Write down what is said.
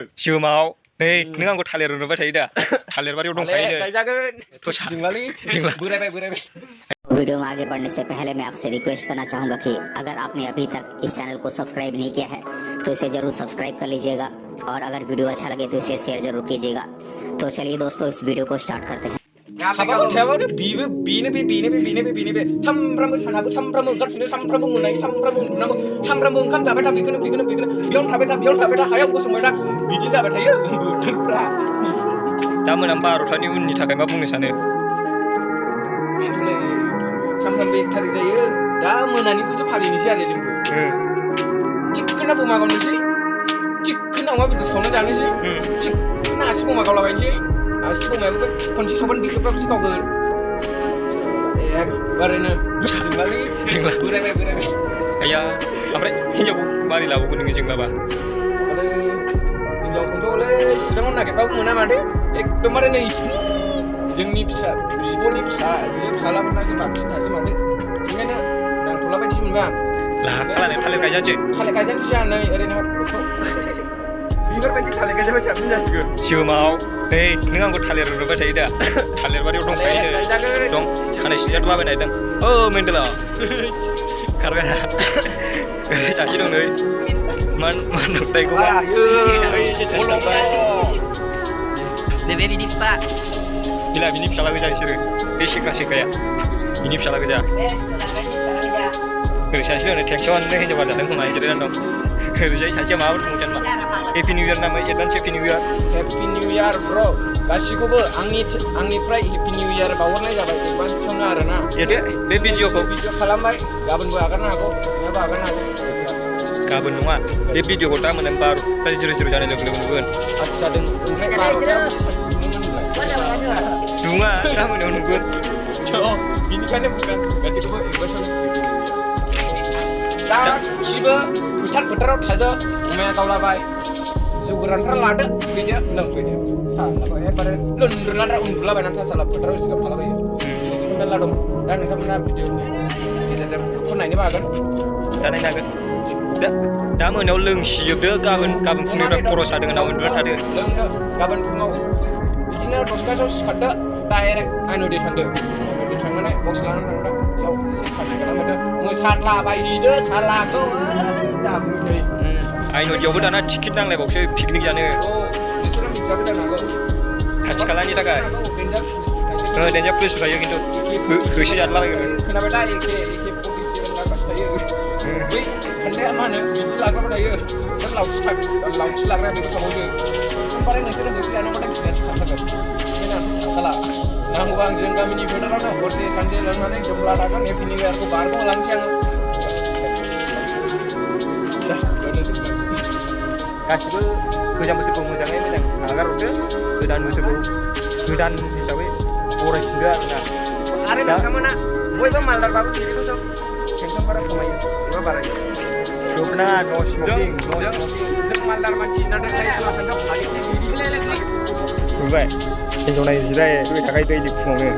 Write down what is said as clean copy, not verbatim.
सिमाव नै नों आंखौ थालिर रुनोबाय थायो दा थालिर बारियाव दंखायो वीडियो में आगे बढ़ने से पहले मैं आपसे रिक्वेस्ट करना चाहूंगा कि अगर आपने अभी तक इस चैनल को सब्सक्राइब नहीं किया है तो इसे जरूर सब्सक्राइब कर लीजिएगा और अगर वीडियो अच्छा लगे तो इसे शेयर जरूर कीजिएगा। तो चलिए दोस्तों इस वीडियो को स्टार्ट करते हैं। सामफ्रामबो सानाबो सामफ्रामबो ओंखारफिनो सामफ्रामबो मोनायो सामफ्रामबो उन्दुनांगौ सामफ्रामबो ओंखाम जाबाय था बेखौनो बेयावनो थाबाय था हायाव गसंबाय था बिदि जाबाय थायो बोथोरफ्रा। दा मोना 12थानि उननि थाखाय मा बुंनो सानो? सामफ्रामबो 1 थारिख जायो दा मोनानिखौसो फालिनोसै आरो जोंबो चिकेना बमा गावनोसै चिकेना अमा बेदर सावना जानोसै चिकेना आसि बमा गावलाबायनोसै आसि बमायाबो खनसे सावबानो बिगुरफ्राबो गावगोन एकबारैनो बोरायबाय आया ओमफ्राय हिनजावखौ मारै लाबावगोन नोङो जोंलाबा? आरो हिनजावखौथ'लै चिराङाव नागिरबाबो मोना माथो एकदमबारे नै जोंनि बिब'नि फिसालाफोरनासो बांसिन थासै माथो बेनिखायनो नांथ'ला बायदि मोनबाय आं थालिर गायजानोसै आं नै ओरैनो बेफोरबायदि थालिर गायजाबा साबसिन जासिगोन। सिमाव नै नों आंखौ थालिर रुनोबाय थायो दा थालिर बारियाव दंखायो दं खानाय सिनजाथ लाबायनाय दं औ मेन्देला खारबाय सासे दं नै मान नोंथायखौ gila bini फिसाला गोजा बिसोरो बे सेखाया बिनि फिसाला गोजा सासे होनो टेक्सन हिनजाव जादों खोमा जिरायनानै दं ओरैजाय सासेया माबाफोर बुंगोन मा हेपि निउ इयार नामा एडभान्स हेपि निउ इयार ब्र गासिखौबो आंनिफ्राय हेपि निउ इयार बावहरनाय जाबाय एडभान्सआवनो आरोना बे भिडिअखौ खालामबाय गाबोनबो आगारनो हागौ नङाबा आगारनो हागौ गाबोन नङा बे भिडिअखौ दा मोनां 12ता 00 जानाय लोगो लोगो नुगोन आदसा दों ओमफ्राय 12ता दुङा गाबोनाव नुगोन बिनिखायनो बुंदों गासैखौबो एडभान्सआवनो गासिबो फोथाराव थाजो अमाया गावलाबाय जौ गोरानफ्रा लादो फैदो लोंफैदो एकबारे लोंद्रुनानै उन्दुलाबायनानै थासाला फोथाराव जिगाब थालाबायो मेरला दं दा नोंथांमोना भिडिअनि गेजेरजों बेखौ नायनोबो हागोन दा नायनो हागोन दा मोनायाव लोंसिजोबदो गाबोन फुंनिफ्राय खर' सादों होनना उन्दुना थादो लोंदो गाबोन फुङाव बिदिनो 10थासोआव सिखारदो डाइरेक्ट आइन'दि थांदो थांनानै बक्स लानानै थांदो बेयाव एसे पार्टि खालामदो मोसालाबायहैदो सालाखौ दाबुसै आइन'दियावबो दाना टिकेट नांलायबावसो पिकनिक जानो नोंसोरो मिथियाबो जानो हागौ खाथि खालानि थाखाय देन्जार पुलिस थायो खिन्थु होसो जादलाबायगोन खोनाबाय दा एखे पलिसि लाग्रासो थायो बै खान्दाया मा होनो बिदि लाग्राबो थायो लावथि लाग्राया बेबो थाबावसो ओमफ्राय नोंसोरो होसो जानांगौथाय गिनानैसो खारखागोन बेखायनो थाखाला नांगौबा आं जों गामिनि फोथारावनो हरसे सानसे लांनानै जमला लागोन हेपि निउ इयारखौ बारग'लांसै आङो गासिबो गोजाम बोसोरखौ मोजाङै मोजां नागारहरदो गोदान बोसोरखौ गोदान हिसाबै बरायफिनदो आरो नोंथांमोना बयबो मालदारबाबो बिदिखौ टेनसनफोरा खमायो एबा बारायो जोबना जों मालदार मानसि नाथाय फालिथाय नुबाय हिनजाव नायै जिराय फैबाय थाखायो दैलि फुङावनो